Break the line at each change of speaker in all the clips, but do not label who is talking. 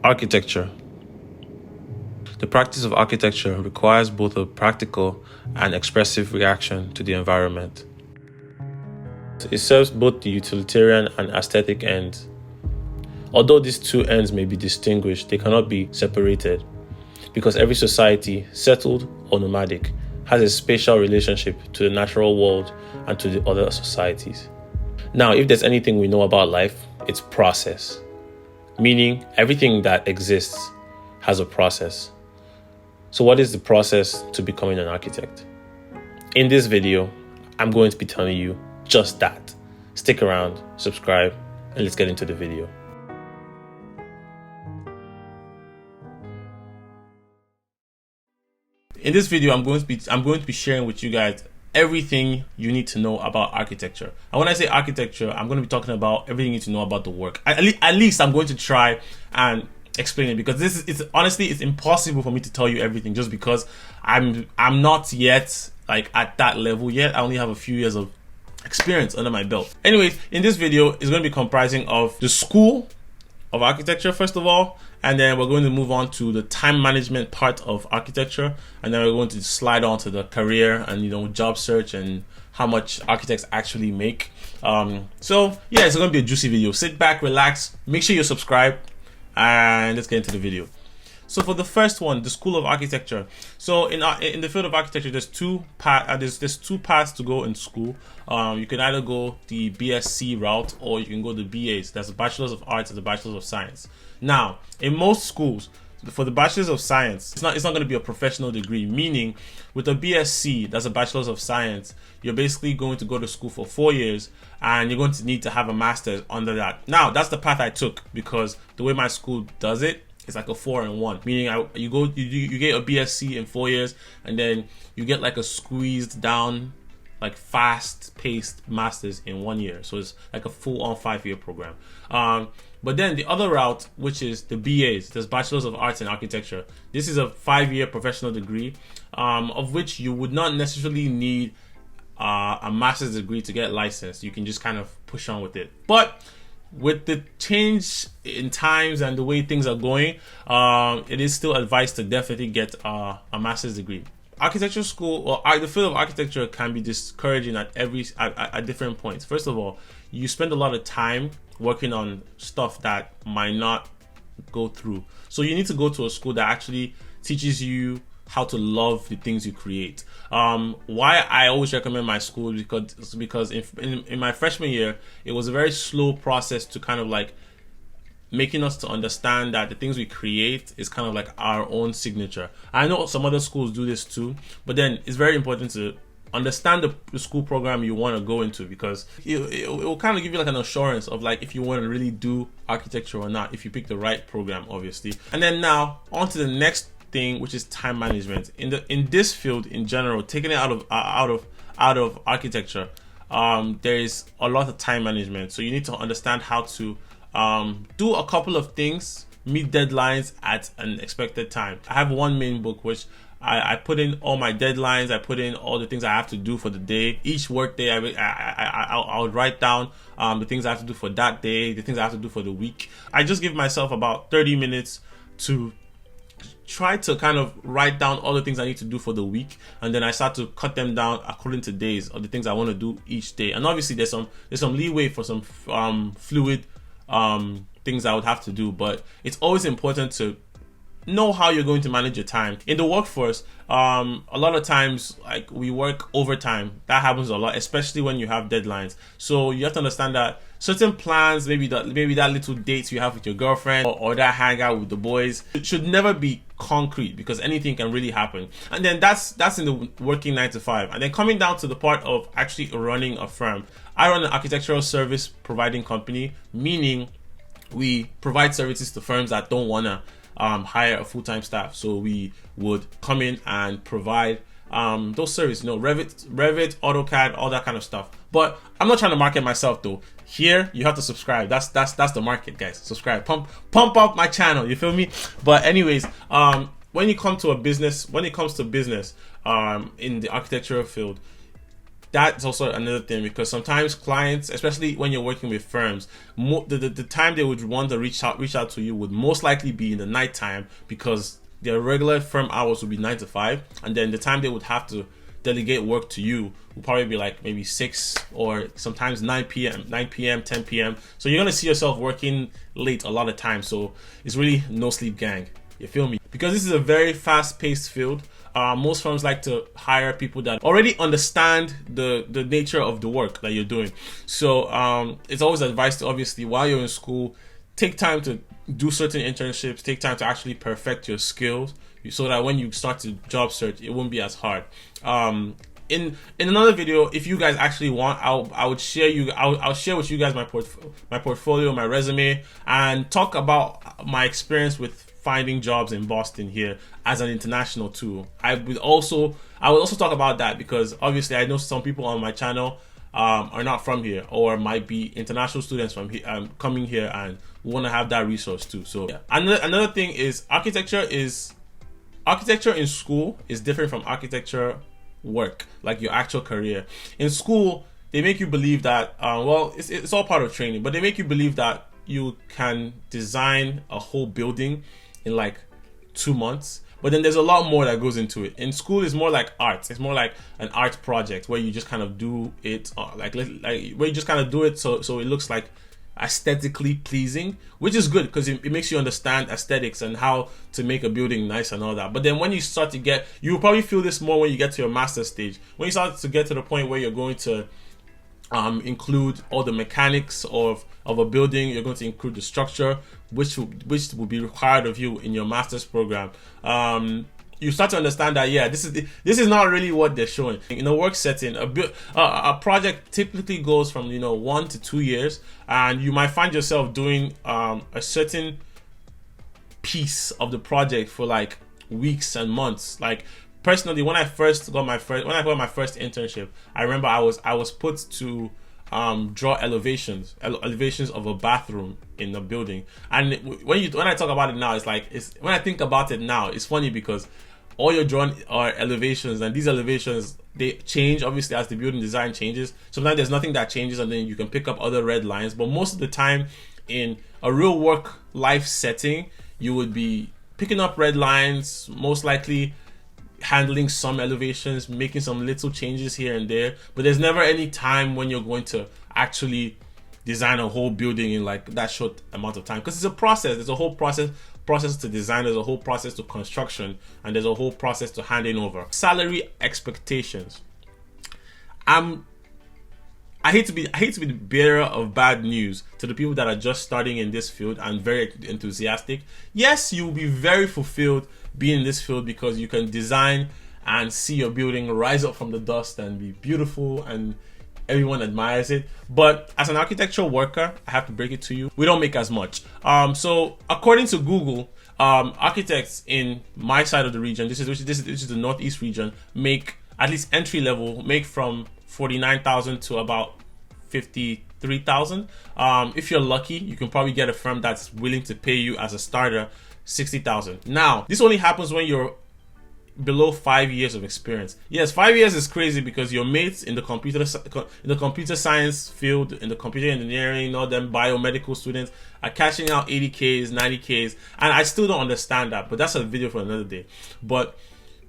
Architecture. The practice of architecture requires both a practical and expressive reaction to the environment. It serves both the utilitarian and aesthetic ends. Although these two ends may be distinguished, they cannot be separated because every society, settled or nomadic, has a spatial relationship to the natural world and to the other societies. Now, if there's anything we know about life, it's process, meaning everything that exists has a process. So what is the process to becoming an architect? In this video, I'm going to be telling you just that. Stick around, subscribe, and let's get into the video. In this video, I'm going to be sharing with you guys everything you need to know about architecture. And when I say architecture, I'm going to be talking about everything you need to know about the work. At least I'm going to try and explain it, because it's impossible for me to tell you everything, just because I'm not yet like at that level yet. I only have a few years of experience under my belt. Anyways, in this video, it's going to be comprising of the school of architecture first of all, and then we're going to move on to the time management part of architecture, and then we're going to slide on to the career and job search and how much architects actually make. So yeah, it's going to be a juicy video. Sit back, relax, make sure you subscribe, and let's get into the video. So for the first one, the School of Architecture. So in the field of architecture, there's two paths to go in school. You can either go the BSc route, or you can go the BAs. That's the Bachelor's of Arts and the Bachelor's of Science. Now, in most schools, for the Bachelor's of Science, it's not going to be a professional degree. Meaning, with a BSc, that's a Bachelor's of Science, you're basically going to go to school for 4 years, and you're going to need to have a master's under that. Now, that's the path I took, because the way my school does it, it's like a 4-in-1, meaning you get a BSc in 4 years, and then you get like a squeezed down, like fast-paced master's in 1 year. So it's like a full-on 5-year program. But then the other route, which is the BAs, there's Bachelor's of Arts in Architecture. This is a 5-year professional degree, of which you would not necessarily need a master's degree to get licensed. You can just kind of push on with it. But with the change in times and the way things are going, it is still advised to definitely get a master's degree. Architecture school, or the field of architecture, can be discouraging at different points. First of all, you spend a lot of time working on stuff that might not go through. So you need to go to a school that actually teaches you how to love the things you create. Why I always recommend my school, because in my freshman year, it was a very slow process to kind of like making us to understand that the things we create is kind of like our own signature. I know some other schools do this too, but then it's very important to understand the school program you want to go into, because it will kind of give you like an assurance of like if you want to really do architecture or not, if you pick the right program, obviously. And then now on to the next thing, which is time management. In this field in general, taking it out of architecture, there is a lot of time management. So you need to understand how to do a couple of things, meet deadlines at an expected time. I have one main book which I put in all my deadlines. I put in all the things I have to do for the day. Each work day, I'll write down the things I have to do for that day, the things I have to do for the week. I just give myself about 30 minutes to try to kind of write down all the things I need to do for the week, and then I start to cut them down according to days of the things I want to do each day. And obviously there's some leeway for some fluid things I would have to do, but it's always important to know how you're going to manage your time. In the workforce, a lot of times, like, we work overtime. That happens a lot, especially when you have deadlines. So you have to understand that certain plans, maybe that little dates you have with your girlfriend, or that hangout with the boys, it should never be concrete, because anything can really happen. And then that's in the working 9 to 5. And then coming down to the part of actually running a firm, I run an architectural service providing company, meaning we provide services to firms that don't want to hire a full-time staff. So we would come in and provide those services, Revit, AutoCAD, all that kind of stuff. But I'm not trying to market myself though. Here you have to subscribe. That's the market, guys. Subscribe, pump up my channel. You feel me? But anyways, when it comes to business, in the architectural field, that's also another thing, because sometimes clients, especially when you're working with firms, the time they would want to reach out to you would most likely be in the nighttime, because their regular firm hours would be 9 to 5, and then the time they would have to delegate work to you will probably be like maybe 6 or sometimes 9 p.m., 10 p.m. So you're gonna see yourself working late a lot of times. So it's really no sleep gang. You feel me? Because this is a very fast-paced field. Most firms like to hire people that already understand the nature of the work that you're doing. So it's always advised to, obviously, while you're in school, take time to do certain internships, take time to actually perfect your skills, so that when you start to job search, it won't be as hard. In another video, if you guys actually want, I'll share with you guys my portfolio, my resume, and talk about my experience with finding jobs in Boston here as an international too. I will also talk about that, because obviously I know some people on my channel are not from here, or might be international students from here, coming here and want to have that resource too. So yeah. Another thing is architecture in school is different from architecture work, like your actual career. In school, they make you believe that well, it's all part of training, but they make you believe that you can design a whole building in like 2 months. But then there's a lot more that goes into it. In school, it's more like art. It's more like an art project where you just kind of do it, like where you just kind of do it so it looks like aesthetically pleasing, which is good, because it makes you understand aesthetics and how to make a building nice and all that. But then when you start to get, you will probably feel this more when you get to your master stage. When you start to get to the point where you're going to include all the mechanics of a building, you're going to include the structure, which will be required of you in your master's program. You start to understand that, yeah, this is not really what they're showing. In a work setting, a project typically goes from 1 to 2 years, and you might find yourself doing a certain piece of the project for like weeks and months. Like personally, when I got my first internship, I remember I was put to draw elevations of a bathroom in the building. And when I talk about it now, when I think about it now, it's funny, because all you're drawing are elevations, and these elevations, they change obviously as the building design changes. Sometimes there's nothing that changes, and then you can pick up other red lines. But most of the time, in a real work life setting, you would be picking up red lines, most likely handling some elevations, making some little changes here and there. But there's never any time when you're going to actually design a whole building in like that short amount of time, because it's a process. There's a whole process to design, there's a whole process to construction, and there's a whole process to handing over. Salary expectations. I hate to be the bearer of bad news to the people that are just starting in this field and very enthusiastic. Yes, you will be very fulfilled being in this field, because you can design and see your building rise up from the dust and be beautiful and everyone admires it. But as an architectural worker, I have to break it to you, we don't make as much. So according to Google, architects in my side of the region, this is the Northeast region, make at least entry level, make from 49,000 to about 53,000. If you're lucky, you can probably get a firm that's willing to pay you as a starter 60,000. Now, this only happens when you're below 5 years of experience. Yes, 5 years is crazy, because your mates in the computer science field, in the computer engineering, all them biomedical students are cashing out 80Ks, 90Ks, and I still don't understand that, but that's a video for another day. But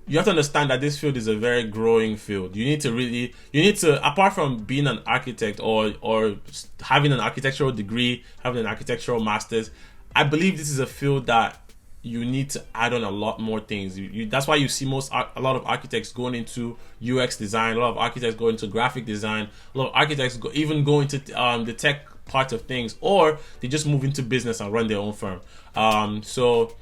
you have to understand that this field is a very growing field. You need to, apart from being an architect or having an architectural degree, having an architectural master's, I believe this is a field that you need to add on a lot more things. That's why you see a lot of architects going into UX design, a lot of architects go into graphic design, a lot of architects even go into the tech part of things, or they just move into business and run their own firm. So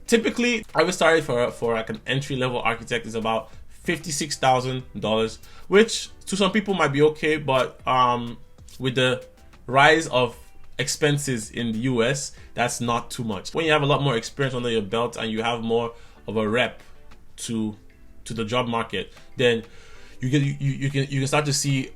typically, average salary for like an entry level architect is about $56,000, which to some people might be okay, but with the rise of expenses in the US, that's not too much. When you have a lot more experience under your belt and you have more of a rep to the job market, then you can start to see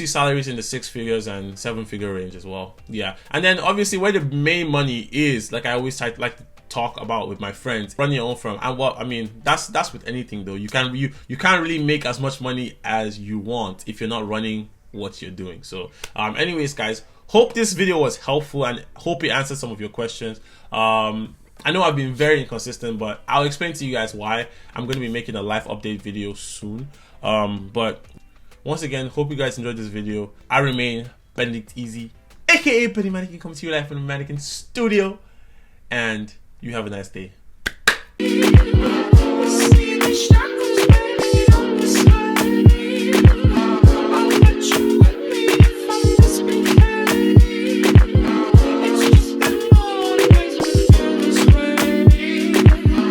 salaries in the 6 figures and 7 figure range as well. Yeah, and then obviously where the main money is, like I always like talk about with my friends, run your own firm. And what I mean, that's with anything though. You can't really make as much money as you want if you're not running what you're doing. So anyways guys, hope this video was helpful and hope it answered some of your questions. I know I've been very inconsistent, but I'll explain to you guys why. I'm going to be making a live update video soon. But once again, hope you guys enjoyed this video. I remain Benedict Easy, aka Penny Mannequin, coming to you live from the Mannequin Studio, and you have a nice day.